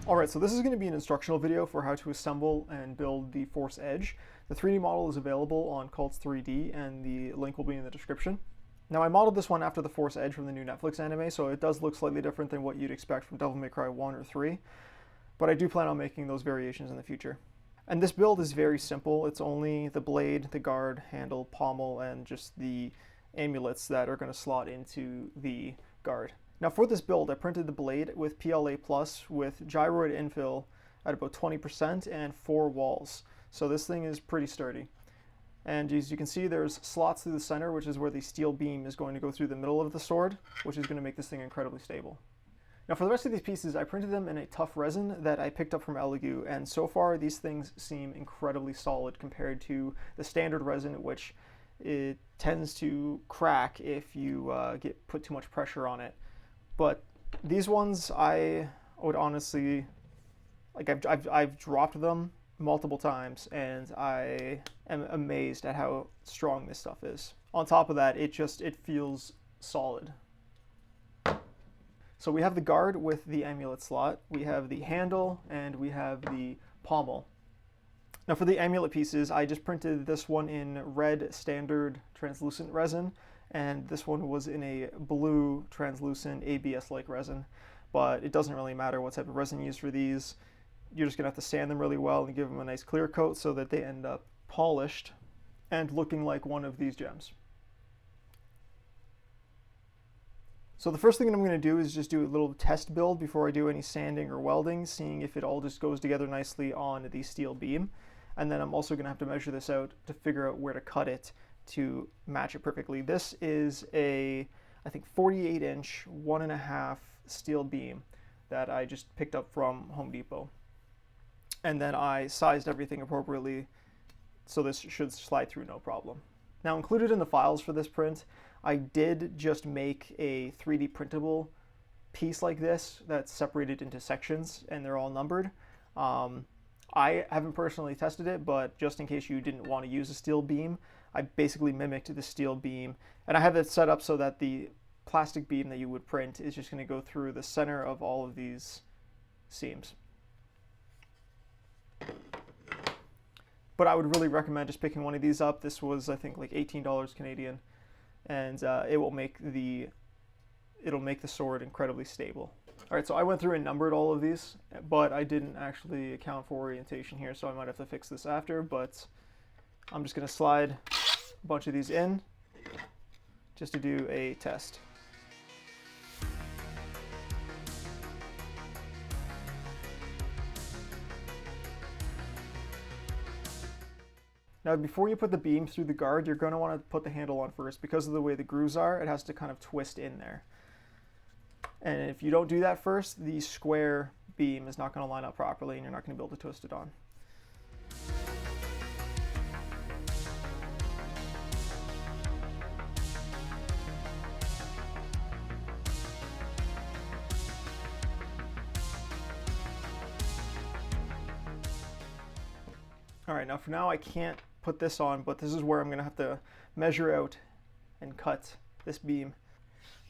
Alright, so this is going to be an instructional video for how to assemble and build the Force Edge. The 3D model is available on Cults 3D and the link will be in the description. Now I modeled this one after the Force Edge from the new Netflix anime, so it does look slightly different than what you'd expect from Devil May Cry 1 or 3, but I do plan on making those variations in the future. And this build is very simple. It's only the blade, the guard, handle, pommel, and just the amulets that are going to slot into the guard. Now for this build, I printed the blade with PLA Plus with gyroid infill at about 20% and 4 walls. So this thing is pretty sturdy. And as you can see, there's slots through the center, which is where the steel beam is going to go through the middle of the sword, which is going to make this thing incredibly stable. Now for the rest of these pieces, I printed them in a tough resin that I picked up from Elegoo, and so far these things seem incredibly solid compared to the standard resin, which it tends to crack if you put too much pressure on it. But these ones, I would honestly, like I've dropped them multiple times and I am amazed at how strong this stuff is. On top of that, it feels solid. So we have the guard with the amulet slot, we have the handle, and we have the pommel. Now for the amulet pieces, I just printed this one in red standard translucent resin, and this one was in a blue translucent ABS-like resin, but it doesn't really matter what type of resin you use for these. You're just going to have to sand them really well and give them a nice clear coat so that they end up polished and looking like one of these gems. So the first thing that I'm going to do is just do a little test build before I do any sanding or welding, seeing if it all just goes together nicely on the steel beam. And then I'm also going to have to measure this out to figure out where to cut it to match it perfectly. This is a, I think, 48-inch, 1.5 steel beam that I just picked up from Home Depot. And then I sized everything appropriately, so this should slide through no problem. Now included in the files for this print, I did just make a 3D printable piece like this that's separated into sections and they're all numbered. I haven't personally tested it, but just in case you didn't want to use a steel beam, I basically mimicked the steel beam, and I have it set up so that the plastic beam that you would print is just going to go through the center of all of these seams. But I would really recommend just picking one of these up. This was, I think, like $18 Canadian, and it'll make the sword incredibly stable. All right, so I went through and numbered all of these, but I didn't actually account for orientation here, so I might have to fix this after, but I'm just going to slide a bunch of these in just to do a test. Now before you put the beam through the guard, you're going to want to put the handle on first. Because of the way the grooves are, it has to kind of twist in there. And if you don't do that first, the square beam is not going to line up properly and you're not going to be able to twist it on. Alright, now for now I can't put this on, but this is where I'm going to have to measure out and cut this beam.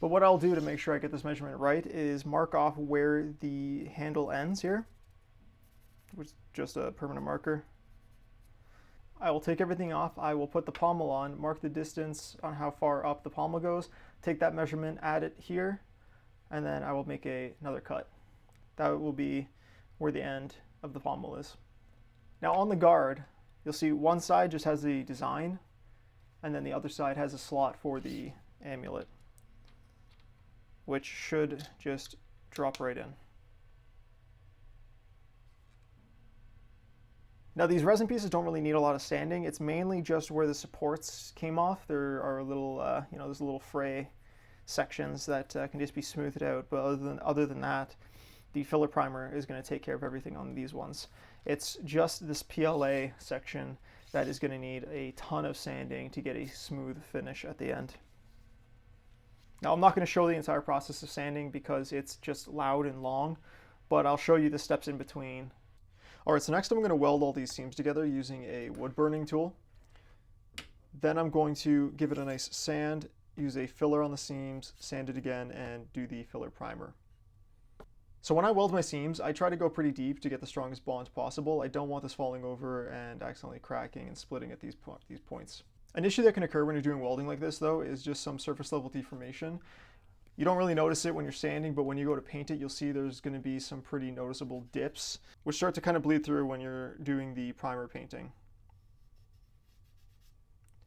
But what I'll do to make sure I get this measurement right is mark off where the handle ends here, which is just a permanent marker. I will take everything off, I will put the pommel on, mark the distance on how far up the pommel goes, take that measurement, add it here, and then I will make another cut. That will be where the end of the pommel is. Now on the guard, you'll see one side just has the design, and then the other side has a slot for the amulet, which should just drop right in. Now these resin pieces don't really need a lot of sanding. It's mainly just where the supports came off. There are a little, there's a little fray sections that can just be smoothed out. But other than that, the filler primer is going to take care of everything on these ones. It's just this PLA section that is going to need a ton of sanding to get a smooth finish at the end. Now I'm not going to show the entire process of sanding because it's just loud and long, but I'll show you the steps in between. Alright, so next I'm going to weld all these seams together using a wood burning tool. Then I'm going to give it a nice sand, use a filler on the seams, sand it again, and do the filler primer. So when I weld my seams, I try to go pretty deep to get the strongest bond possible. I don't want this falling over and accidentally cracking and splitting at these points. An issue that can occur when you're doing welding like this, though, is just some surface level deformation. You don't really notice it when you're sanding, but when you go to paint it, you'll see there's going to be some pretty noticeable dips, which start to kind of bleed through when you're doing the primer painting.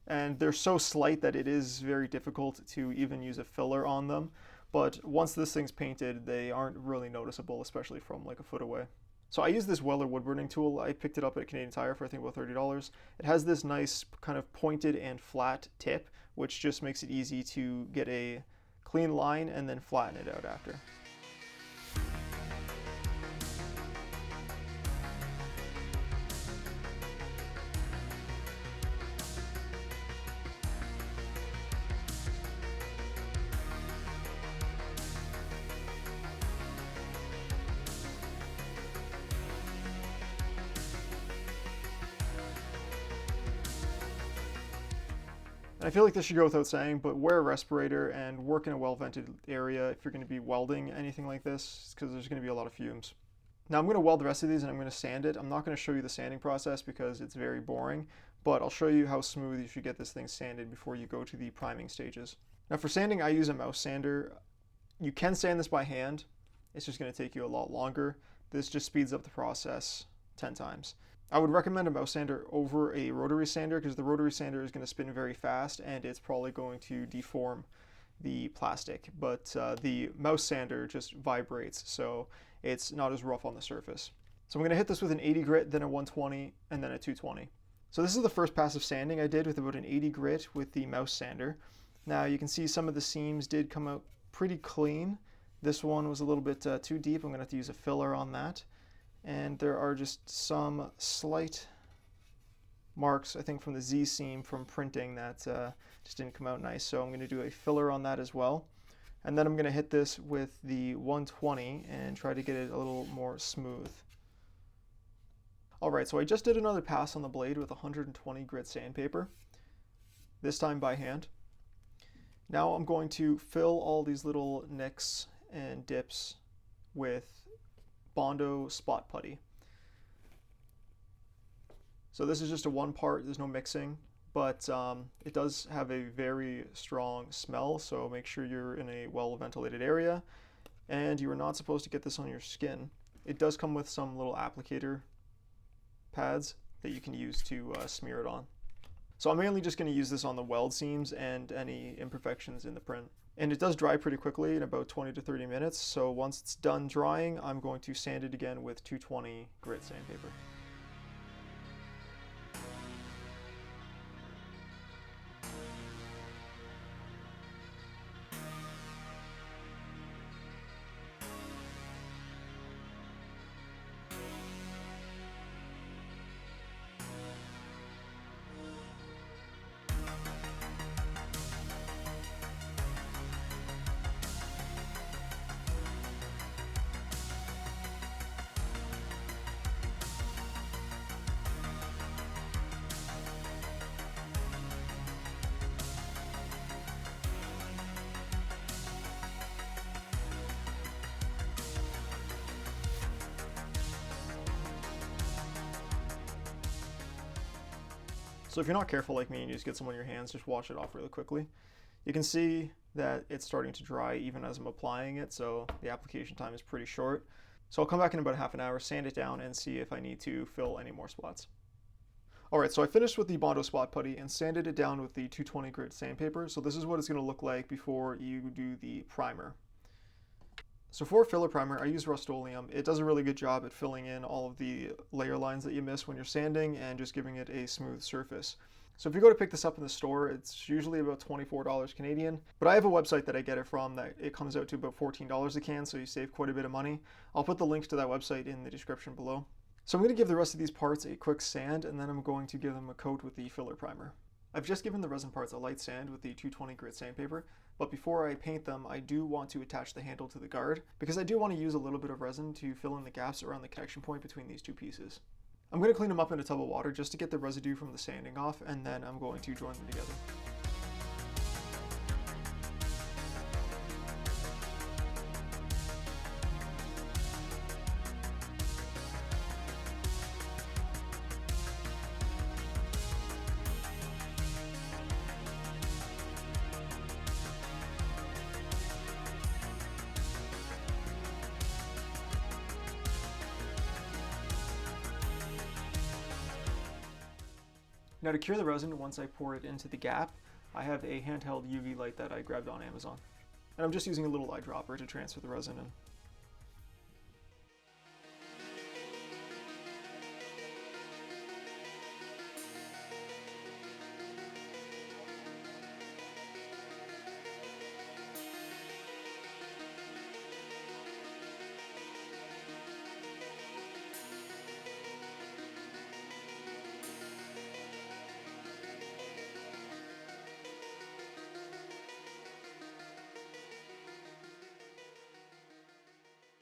And they're so slight that it is very difficult to even use a filler on them. But once this thing's painted, they aren't really noticeable, especially from like a foot away. So I use this Weller wood burning tool. I picked it up at Canadian Tire for I think about $30. It has this nice kind of pointed and flat tip, which just makes it easy to get a clean line and then flatten it out after. And I feel like this should go without saying, but wear a respirator and work in a well-vented area if you're going to be welding anything like this, because there's going to be a lot of fumes. Now I'm going to weld the rest of these and I'm going to sand it. I'm not going to show you the sanding process because it's very boring, but I'll show you how smooth you should get this thing sanded before you go to the priming stages. Now for sanding, I use a mouse sander. You can sand this by hand. It's just going to take you a lot longer. This just speeds up the process 10 times. I would recommend a mouse sander over a rotary sander because the rotary sander is going to spin very fast and it's probably going to deform the plastic. But the mouse sander just vibrates, so it's not as rough on the surface. So I'm going to hit this with an 80 grit, then a 120, and then a 220. So this is the first pass of sanding I did with about an 80 grit with the mouse sander. Now you can see some of the seams did come out pretty clean. This one was a little bit too deep. I'm going to have to use a filler on that. And there are just some slight marks, I think, from the Z seam from printing that just didn't come out nice. So I'm going to do a filler on that as well. And then I'm going to hit this with the 120 and try to get it a little more smooth. All right, so I just did another pass on the blade with 120 grit sandpaper, this time by hand. Now I'm going to fill all these little nicks and dips with Bondo spot putty. So this is just a one part, there's no mixing, but it does have a very strong smell, so make sure you're in a well ventilated area, and you are not supposed to get this on your skin. It does come with some little applicator pads that you can use to smear it on. So I'm mainly just going to use this on the weld seams and any imperfections in the print. And it does dry pretty quickly in about 20 to 30 minutes, so once it's done drying, I'm going to sand it again with 220 grit sandpaper. So if you're not careful like me and you just get some on your hands, just wash it off really quickly. You can see that it's starting to dry even as I'm applying it, so the application time is pretty short. So I'll come back in about half an hour, sand it down, and see if I need to fill any more spots. Alright, so I finished with the Bondo spot putty and sanded it down with the 220 grit sandpaper. So this is what it's going to look like before you do the primer. So for filler primer, I use Rust-Oleum. It does a really good job at filling in all of the layer lines that you miss when you're sanding and just giving it a smooth surface. So if you go to pick this up in the store, it's usually about $24 Canadian, but I have a website that I get it from that it comes out to about $14 a can, so you save quite a bit of money. I'll put the links to that website in the description below. So I'm going to give the rest of these parts a quick sand, and then I'm going to give them a coat with the filler primer. I've just given the resin parts a light sand with the 220 grit sandpaper, but before I paint them, I do want to attach the handle to the guard, because I do want to use a little bit of resin to fill in the gaps around the connection point between these two pieces. I'm going to clean them up in a tub of water just to get the residue from the sanding off, and then I'm going to join them together. Now to cure the resin, once I pour it into the gap, I have a handheld UV light that I grabbed on Amazon. And I'm just using a little eyedropper to transfer the resin in.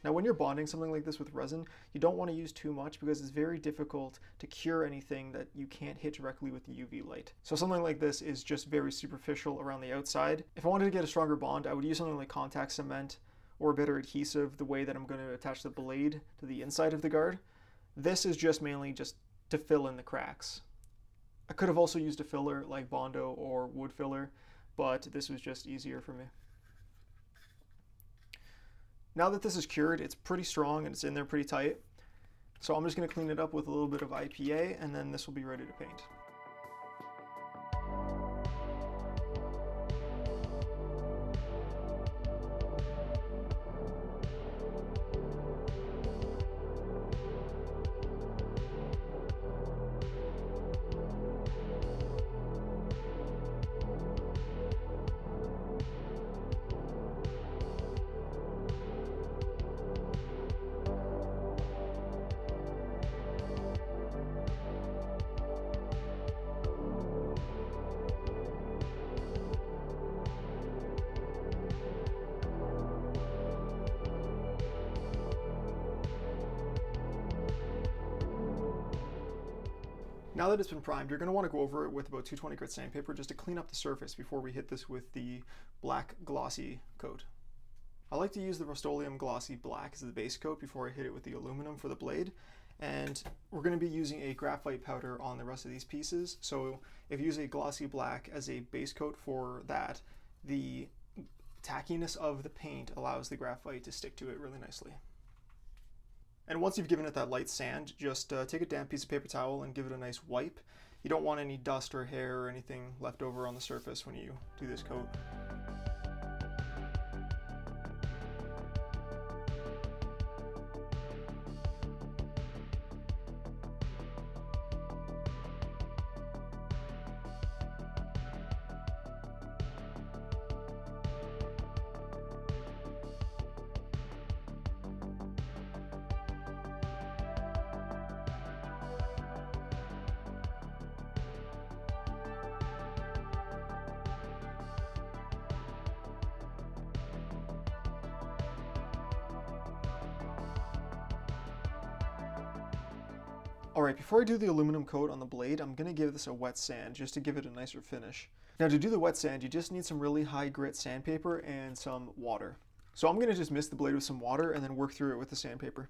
Now when you're bonding something like this with resin, you don't want to use too much because it's very difficult to cure anything that you can't hit directly with the UV light. So something like this is just very superficial around the outside. If I wanted to get a stronger bond, I would use something like contact cement or a better adhesive the way that I'm going to attach the blade to the inside of the guard. This is just mainly just to fill in the cracks. I could have also used a filler like Bondo or wood filler, but this was just easier for me. Now that this is cured, it's pretty strong and it's in there pretty tight. So I'm just going to clean it up with a little bit of IPA and then this will be ready to paint. Now that it's been primed, you're going to want to go over it with about 220 grit sandpaper just to clean up the surface before we hit this with the black glossy coat. I like to use the Rust-Oleum Glossy Black as the base coat before I hit it with the aluminum for the blade. And we're going to be using a graphite powder on the rest of these pieces. So if you use a glossy black as a base coat for that, the tackiness of the paint allows the graphite to stick to it really nicely. And once you've given it that light sand, just take a damp piece of paper towel and give it a nice wipe. You don't want any dust or hair or anything left over on the surface when you do this coat. Alright, before I do the aluminum coat on the blade, I'm going to give this a wet sand just to give it a nicer finish. Now to do the wet sand, you just need some really high grit sandpaper and some water. So I'm going to just mist the blade with some water and then work through it with the sandpaper.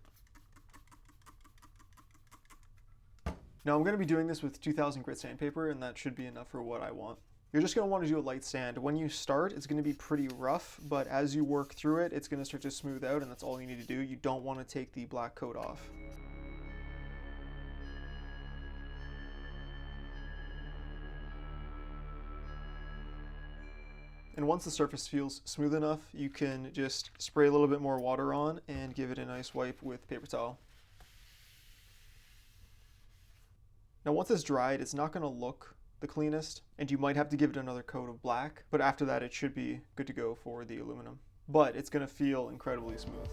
Now I'm going to be doing this with 2000 grit sandpaper and that should be enough for what I want. You're just going to want to do a light sand. When you start, it's going to be pretty rough, but as you work through it, it's going to start to smooth out and that's all you need to do. You don't want to take the black coat off. And once the surface feels smooth enough, you can just spray a little bit more water on and give it a nice wipe with paper towel. Now once it's dried, it's not going to look the cleanest, and you might have to give it another coat of black, but after that it should be good to go for the aluminum. But it's going to feel incredibly smooth.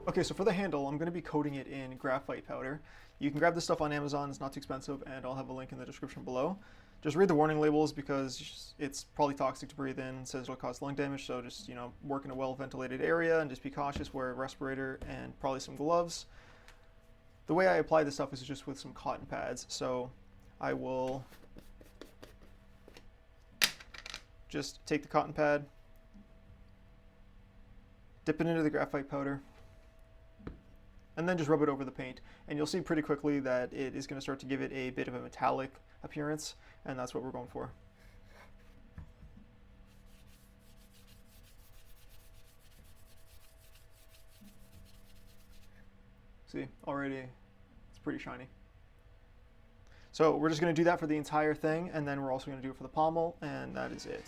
Okay, so for the handle, I'm going to be coating it in graphite powder. You can grab this stuff on Amazon, it's not too expensive, and I'll have a link in the description below. Just read the warning labels because it's probably toxic to breathe in. It says it'll cause lung damage, so just, work in a well-ventilated area and just be cautious, wear a respirator and probably some gloves. The way I apply this stuff is just with some cotton pads, so I will just take the cotton pad, dip it into the graphite powder, and then just rub it over the paint. And you'll see pretty quickly that it is going to start to give it a bit of a metallic appearance, and that's what we're going for. See, already it's pretty shiny. So we're just going to do that for the entire thing, and then we're also going to do it for the pommel, and that is it.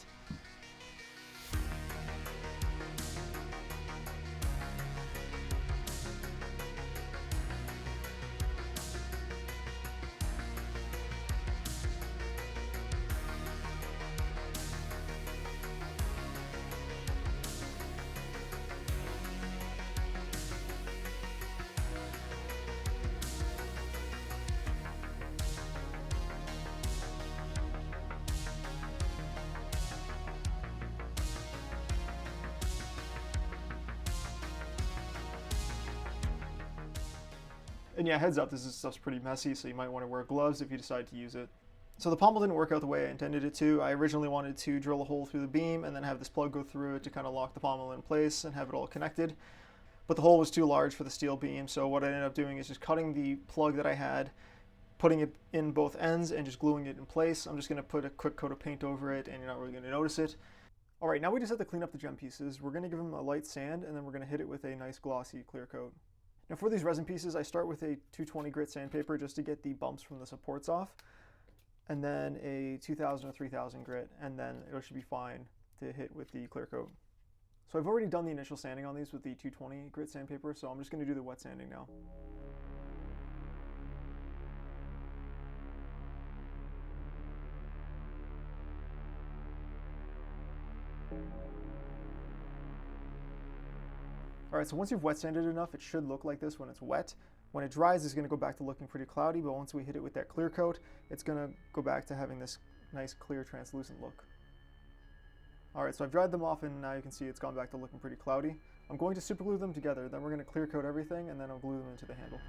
And yeah, heads up, this stuff's pretty messy, so you might want to wear gloves if you decide to use it. So the pommel didn't work out the way I intended it to. I originally wanted to drill a hole through the beam and then have this plug go through it to kind of lock the pommel in place and have it all connected. But the hole was too large for the steel beam, so what I ended up doing is just cutting the plug that I had, putting it in both ends, and just gluing it in place. I'm just going to put a quick coat of paint over it, and you're not really going to notice it. Alright, now we just have to clean up the gem pieces. We're going to give them a light sand, and then we're going to hit it with a nice glossy clear coat. Now for these resin pieces, I start with a 220 grit sandpaper just to get the bumps from the supports off, and then a 2000 or 3000 grit, and then it should be fine to hit with the clear coat. So I've already done the initial sanding on these with the 220 grit sandpaper, so I'm just going to do the wet sanding now. Alright, so once you've wet sanded enough, it should look like this when it's wet. When it dries, it's going to go back to looking pretty cloudy, but once we hit it with that clear coat, it's going to go back to having this nice, clear, translucent look. Alright, so I've dried them off, and now you can see it's gone back to looking pretty cloudy. I'm going to super glue them together, then we're going to clear coat everything, and then I'll glue them into the handle.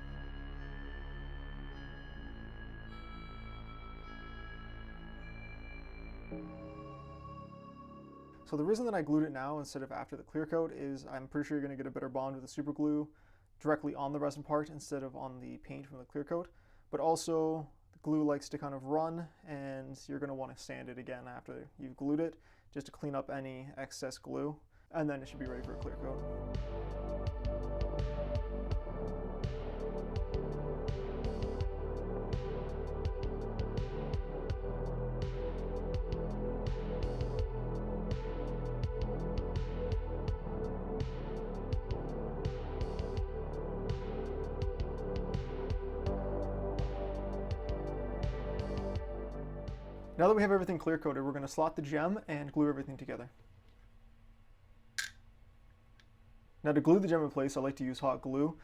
So the reason that I glued it now instead of after the clear coat is I'm pretty sure you're going to get a better bond with the super glue directly on the resin part instead of on the paint from the clear coat. But also the glue likes to kind of run, and you're going to want to sand it again after you've glued it just to clean up any excess glue, and then it should be ready for a clear coat. Now that we have everything clear coated, we're going to slot the gem and glue everything together. Now to glue the gem in place, I like to use hot glue.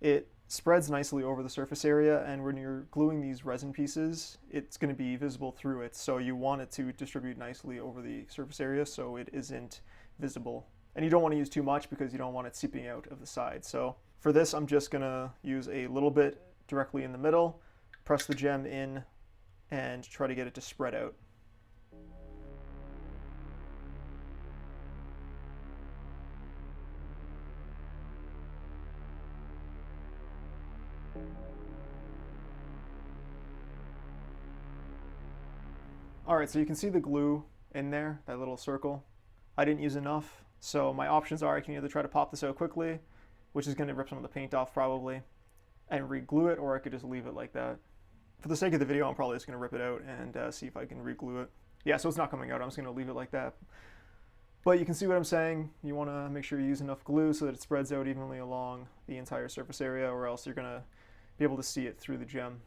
It spreads nicely over the surface area, and when you're gluing these resin pieces, it's going to be visible through it, so you want it to distribute nicely over the surface area so it isn't visible. And you don't want to use too much because you don't want it seeping out of the side. So for this, I'm just going to use a little bit directly in the middle, press the gem in, and try to get it to spread out. Alright, so you can see the glue in there, that little circle. I didn't use enough, so my options are I can either try to pop this out quickly, which is going to rip some of the paint off probably, and re-glue it, or I could just leave it like that. For the sake of the video, I'm probably just going to rip it out and see if I can re-glue it. Yeah, so it's not coming out. I'm just going to leave it like that. But you can see what I'm saying. You want to make sure you use enough glue so that it spreads out evenly along the entire surface area, or else you're going to be able to see it through the gem.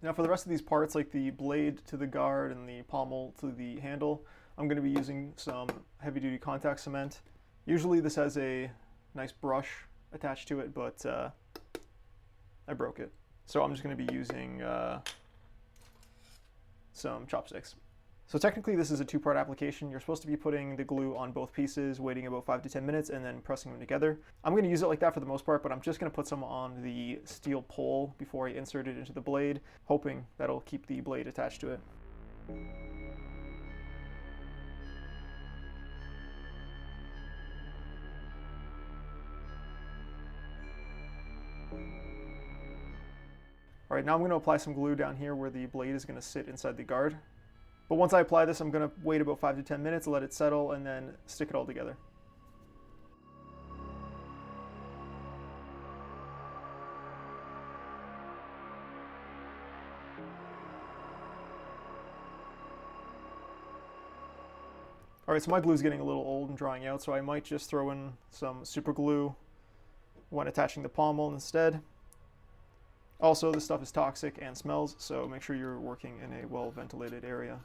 Now for the rest of these parts, like the blade to the guard and the pommel to the handle, I'm going to be using some heavy-duty contact cement. Usually this has a nice brush attached to it, but I broke it. So I'm just going to be using some chopsticks. So technically this is a two-part application. You're supposed to be putting the glue on both pieces, waiting about 5 to 10 minutes, and then pressing them together. I'm going to use it like that for the most part, but I'm just going to put some on the steel pole before I insert it into the blade, hoping that'll keep the blade attached to it. All right, now I'm going to apply some glue down here where the blade is going to sit inside the guard. But once I apply this, I'm going to wait about 5 to 10 minutes, let it settle, and then stick it all together. All right, so my glue is getting a little old and drying out, so I might just throw in some super glue when attaching the pommel instead. Also, this stuff is toxic and smells, so make sure you're working in a well-ventilated area.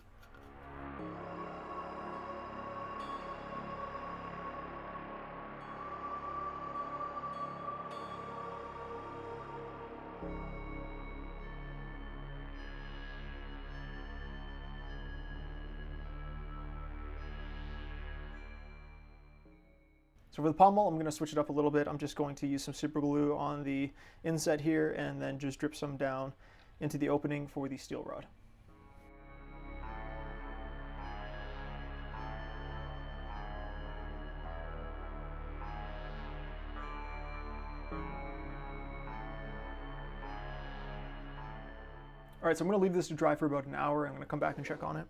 So for the pommel, I'm going to switch it up a little bit. I'm just going to use some super glue on the inset here and then just drip some down into the opening for the steel rod. All right, so I'm going to leave this to dry for about an hour. I'm going to come back and check on it.